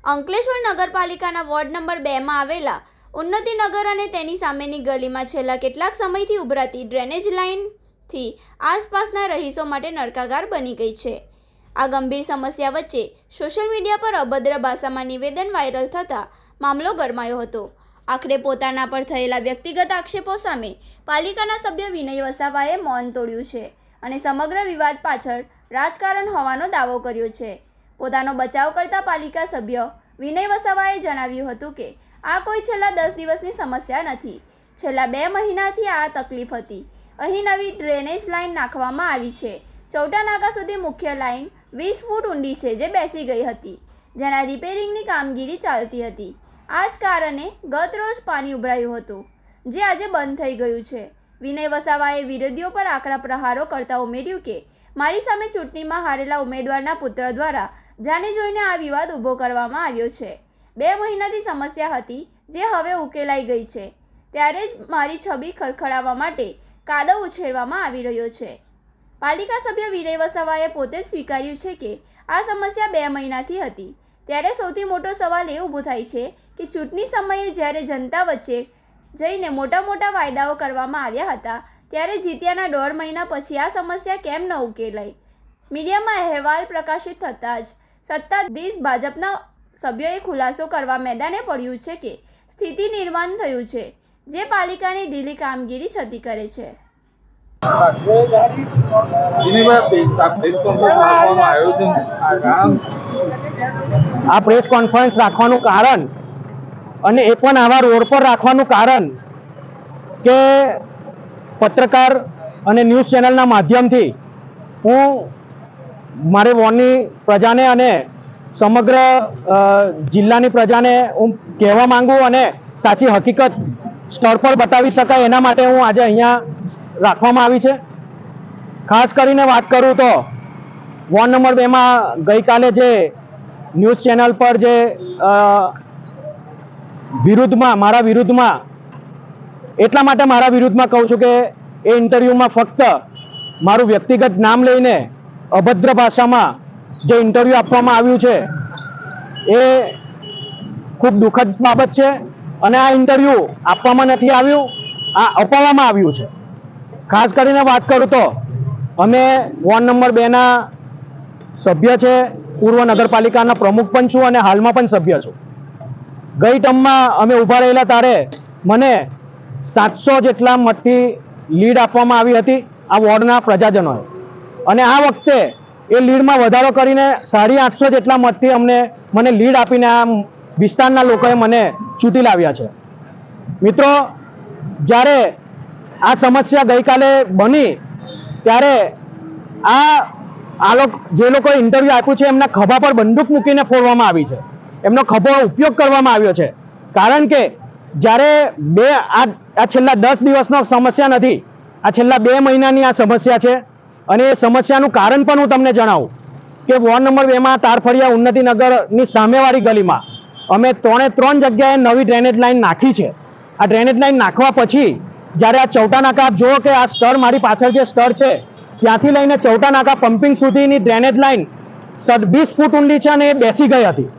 અંકલેશ્વર નગરપાલિકાના ward number 2માં આવેલા ઉન્નતિનગર અને તેની સામેની ગલીમાં છેલ્લા કેટલાક સમયથી ઉભરાતી ડ્રેનેજ લાઇનથી આસપાસના રહીશો માટે નરકાગાર બની ગઈ છે। આ ગંભીર સમસ્યા વચ્ચે સોશિયલ મીડિયા પર અભદ્ર ભાષામાં નિવેદન વાયરલ થતાં મામલો ગરમાયો હતો। આખરે પોતાના પર થયેલા વ્યક્તિગત આક્ષેપો સામે પાલિકાના સભ્ય વિનય વસાવાએ મૌન તોડ્યું છે અને સમગ્ર વિવાદ પાછળ રાજકારણ હોવાનો દાવો કર્યો છે। પોતાનો બચાવ કરતા પાલિકા સભ્ય વિનય વસાવાએ જણાવ્યું હતું કે આ કોઈ છેલ્લા 10 દિવસની સમસ્યા નથી, છેલ્લા 2 મહિનાથી આ તકલીફ હતી। અહીં નવી ડ્રેનેજ લાઇન નાખવામાં આવી છે। ચૌટા નાકા સુધી મુખ્ય લાઇન 20 ફૂટ ઊંડી છે જે બેસી ગઈ હતી, જેના રિપેરિંગની કામગીરી ચાલતી હતી। આ જ કારણે ગત રોજ પાણી ઉભરાયું હતું, જે આજે બંધ થઈ ગયું છે। વિનય વસાવાએ વિરોધીઓ પર આકરા પ્રહારો કરતા ઉમેર્યું કે મારી સામે ચૂંટણીમાં હારેલા ઉમેદવારના પુત્ર દ્વારા જાણી જોઈને આ વિવાદ ઊભો કરવામાં આવ્યો છે। 2 મહિનાથી સમસ્યા હતી જે હવે ઉકેલાઈ ગઈ છે, ત્યારે જ મારી છબી ખરખડાવવા માટે કાદવ ઉછેરવામાં આવી રહ્યો છે। પાલિકા સભ્ય વિનય વસાવાએ પોતે જ સ્વીકાર્યું છે કે આ સમસ્યા 2 મહિનાથી હતી। ત્યારે સૌથી મોટો સવાલ એ ઊભો થાય છે કે ચૂંટણી સમયે જ્યારે જનતા વચ્ચે જઈને મોટા વાયદાઓ કરવામાં આવ્યા હતા, ત્યારે જીત્યાના 1.5 મહિના પછી આ સમસ્યા કેમ ન ઉકેલાઈ? મીડિયામાં અહેવાલ પ્રકાશિત થતાં જ સત્તાધીશ ભાજપના સભ્યોએ ખુલાસો કરવા મેદાને પડ્યું છે કે સ્થિતિ નિર્માણ થયું છે, જે પાલિકાની ઢીલી કામગીરી છતી કરે છે। આ પ્રેસ કોન્ફરન્સ રાખવાનું કારણ અને એ પણ આવા રોડ પર રાખવાનું કારણ કે પત્રકાર અને ન્યૂઝ ચેનલના માધ્યમથી હું મારે વોર્ડની પ્રજાને અને સમગ્ર જિલ્લાની પ્રજાને હું કહેવા માંગુ અને સાચી હકીકત સ્થળ પર બતાવી શકાય એના માટે હું આજે અહીંયા રાખવામાં આવી છે। ખાસ કરીને વાત કરું તો વોર્ડ નંબર 2માં ગઈકાલે જે ન્યૂઝ ચેનલ પર જે મારા વિરુદ્ધમાં એટલા માટે મારા વિરુદ્ધમાં કહું છું કે એ ઇન્ટરવ્યૂમાં ફક્ત મારું વ્યક્તિગત નામ લઈને અભદ્ર ભાષામાં જે ઇન્ટરવ્યૂ આપવામાં આવ્યું છે એ ખૂબ દુઃખદ બાબત છે અને આ ઇન્ટરવ્યૂ આપવામાં નથી આવ્યું, આ અપાવવામાં આવ્યું છે। ખાસ કરીને વાત કરું તો અમે વોર્ડ નંબર 2ના સભ્ય છે, પૂર્વ નગરપાલિકાના પ્રમુખ પણ છું અને હાલમાં પણ સભ્ય છું। ગઈ ટર્મમાં અમે ઊભા રહેલા ત્યારે મને 700 જેટલા મતથી લીડ આપવામાં આવી હતી આ વોર્ડના પ્રજાજનોએ, અને આ વખતે એ લીડમાં વધારો કરીને 850 જેટલા મતથી મને લીડ આપીને આ વિસ્તારના લોકોએ મને ચૂંટી લાવ્યા છે। મિત્રો, જ્યારે આ સમસ્યા ગઈકાલે બની ત્યારે જે લોકોએ ઇન્ટરવ્યૂ આપ્યું છે એમના ખભા પર બંદૂક મૂકીને ફોડવામાં આવી છે, એમનો ખભો ઉપયોગ કરવામાં આવ્યો છે। કારણ કે જ્યારે આ છેલ્લા 10 દિવસનો સમસ્યા નથી, આ છેલ્લા 2 મહિનાની આ સમસ્યા છે। અને એ સમસ્યાનું કારણ પણ હું તમને જણાવું કે વોર્ડ નંબર 2માં તારફળિયા ઉન્નતિનગરની સામેવાળી ગલીમાં અમે 3 જગ્યાએ નવી ડ્રેનેજ લાઇન નાખી છે। આ ડ્રેનેજ લાઇન નાખવા પછી જ્યારે આ ચૌટા નાકા આપ જુઓ કે આ સ્તર મારી પાછળ જે સ્તર છે ત્યાંથી લઈને ચૌટા નાકા પમ્પિંગ સુધીની ડ્રેનેજ લાઇન 20 ફૂટ ઊંડી છે અને એ બેસી ગઈ હતી,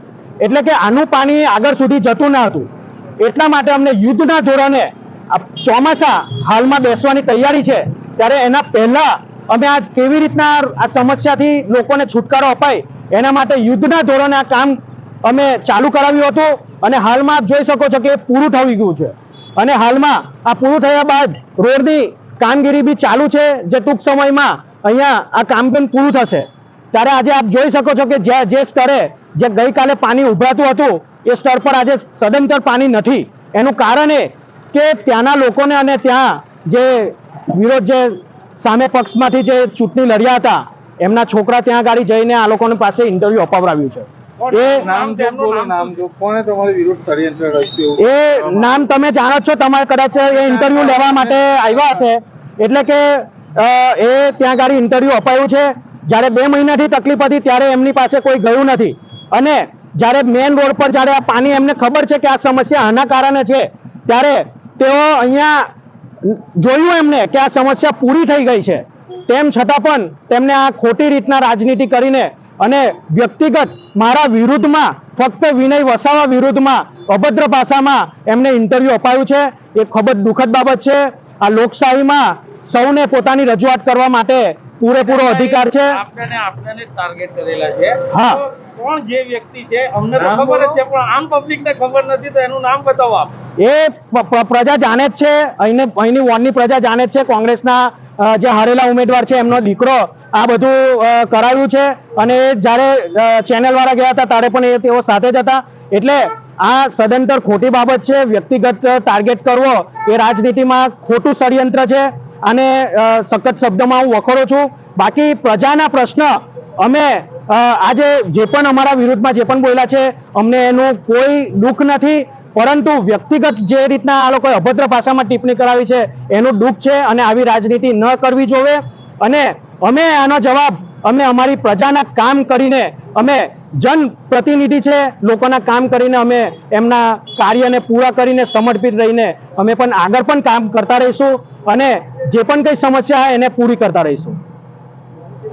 એટલે કે આનું પાણી આગળ સુધી જતું ન હતું। એટલા માટે અમને યુદ્ધના ધોરણે ચોમાસા હાલમાં બેસવાની તૈયારી છે, ત્યારે એના પહેલા અમે આ કેવી રીતના આ સમસ્યાથી લોકોને છુટકારો અપાય એના માટે યુદ્ધના ધોરણે આ કામ અમે ચાલુ કરાવ્યું હતું અને હાલમાં આપ જોઈ શકો છો કે એ પૂરું થઈ ગયું છે। અને હાલમાં આ પૂરું થયા બાદ રોડની કામગીરી બી ચાલુ છે, જે ટૂંક સમયમાં અહીંયા આ કામ પણ પૂરું થશે। ત્યારે આજે આપ જોઈ શકો છો કે જે સ્તરે જે ગઈકાલે પાણી ઉભરાતું હતું એ સ્તર પર આજે સદંતર પાણી નથી। એનું કારણ એ કે ત્યાંના લોકોને અને ત્યાં જે જે સામે પક્ષમાંથી જે ચૂંટણી લડ્યા હતા એમના છોકરા ત્યાં ગાડી જઈને આ લોકોની પાસે ઇન્ટરવ્યૂ અપાવડાવ્યું છે। એ નામ તમે જાણો છો, તમારે કદાચ એ ઇન્ટરવ્યૂ લેવા માટે આવ્યા હશે, એટલે કે એ ત્યાં ગાડી ઇન્ટરવ્યૂ અપાયું છે। જ્યારે 2 મહિનાથી તકલીફ હતી ત્યારે એમની પાસે કોઈ ગયું નથી, અને જ્યારે મેઇન રોડ પર જ્યારે આ પાણી એમને ખબર છે કે આ સમસ્યા આના કારણે છે, ત્યારે તેઓ અહીંયા જોયું એમને કે આ સમસ્યા પૂરી થઈ ગઈ છે, તેમ છતાં પણ તેમને આ ખોટી રીતના રાજનીતિ કરીને અને વ્યક્તિગત મારા વિરુદ્ધમાં ફક્ત વિનય વસાવા વિરુદ્ધમાં અભદ્ર ભાષામાં એમને ઇન્ટરવ્યુ અપાયું છે એ ખૂબ જ દુઃખદ બાબત છે. આ લોકશાહીમાં સૌને પોતાની રજૂઆત કરવા માટે પૂરેપૂરો અધિકાર છે. આપને ટાર્ગેટ કરેલા છે. હા. તો કોણ જે વ્યક્તિ છે અમને તો ખબર જ છે પણ આમ પબ્લિકને ખબર નથી તો એનું નામ બતાવો આપ. એ પ્રજા જાણે જ છે, અહીંની વોર્ડની પ્રજા જાણે જ છે. કોંગ્રેસના જે હારેલા ઉમેદવાર છે એમનો દીકરો આ બધું કરાવ્યું છે અને જ્યારે ચેનલ વાળા ગયા હતા ત્યારે પણ તેઓ સાથે જ હતા. એટલે આ સદંતર ખોટી બાબત છે. વ્યક્તિગત ટાર્ગેટ કરવો એ રાજનીતિમાં ખોટું ષડયંત્ર છે અને સખત શબ્દોમાં હું વખોડું છું. બાકી પ્રજાના પ્રશ્ન અમે આજે જે પણ અમારા વિરુદ્ધમાં જે પણ બોલ્યા છે અમને એનું કોઈ દુઃખ નથી, પરંતુ વ્યક્તિગત જે રીતના આ લોકોએ અભદ્ર ભાષામાં ટિપ્પણી કરાવી છે એનું દુઃખ છે અને આવી રાજનીતિ ન કરવી જોઈએ. અને અમે આનો જવાબ અમે અમારી પ્રજાના કામ કરીને, અમે જનપ્રતિનિધિ છે, લોકોના કામ કરીને અમે એમના કાર્યને પૂરા કરીને સમર્પિત રહીને અમે પણ આગળ પણ કામ કરતા રહીશું અને જે પણ કંઈ સમસ્યા હોય એને પૂરી કરતા રહીશું.